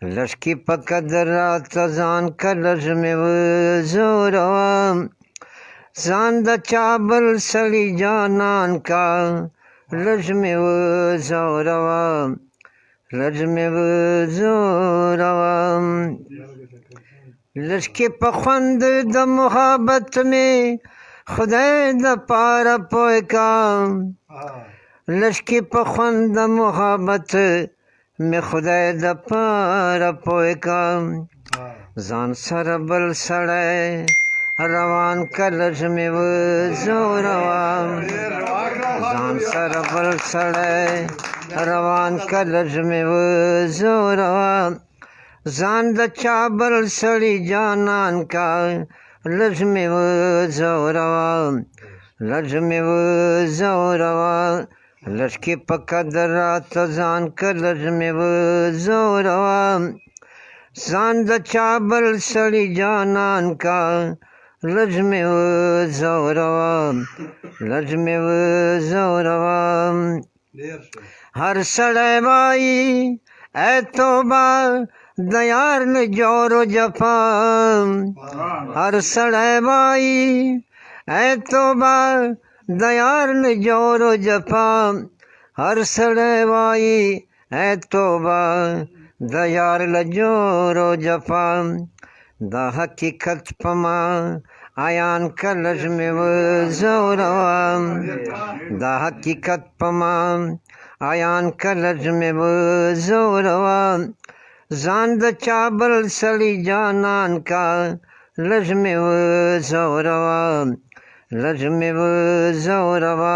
लश्की पकदरा तजान का लजमे व जोरवा जान द चाबल सली जानान का लजमे व जोरवा लजमे व जोरवा लश्की पखंद द मुहाबत में खुदाई द पारा पोए का लश्की पखंद द मुहाबत में खुदाई द पारा पोए का जान सरबल सड़े रवान का लजमे व जोरवा जान सरबल सड़े रवान का लजमे व जोरवा जान द चाबल सड़ी जानान का लजमे व जोरवा लजमे व जोरवा लश्की पकदरा तजान का लजमे व जोरवा जान द चाबल सड़ी जानान का लजमे व जोरवा लजमे व जोरवा हर सड़े बाई ऐ तोबा दयार ने जोरो जफा हर सड़े बाई ऐ तोबा दयार ने जोरो जफा हर सड़े बाई ऐ तोबा दयार ल जोरो जफा द हकीकत पमा आयान का लजमे व जोरवा द हकीकत पमा आयान का लजमे व जोरवा जान द चाबल सड़ी जानान का लजमे व जोरवा लजमे व जोरवा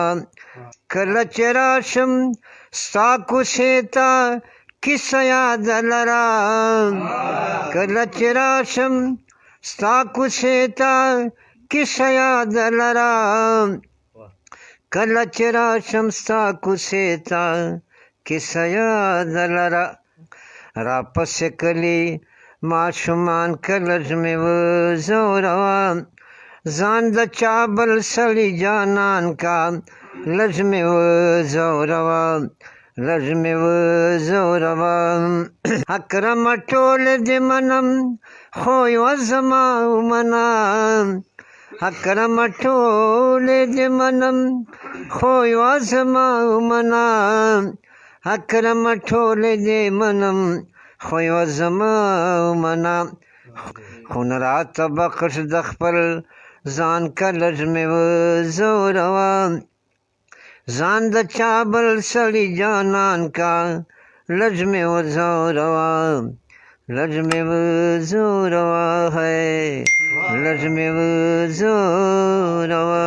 कलच राशम साकु सेता किसया दलरा कलच राशम साकु सेता किसया दलरा कलच राशम साकु सेता किसया दलरा रापस कली माशुमान का लजमे व जोरवा जान द चाबल सड़ी जानान का लजमे व जोरवा लजमे व जोरवा अकरम टोल दे मनम खोय वजमा मना अकरम टोल दे मनम खोय वजमा मना अकरम ठोल दे मनम खोय वजमा मना खुन रात बख्श दखपल जान का लजमे व जोरवा जान द चाबल सड़ी जानान का लजमे व जोरवा लजमे व जोरवा है लजमे व जोरवा।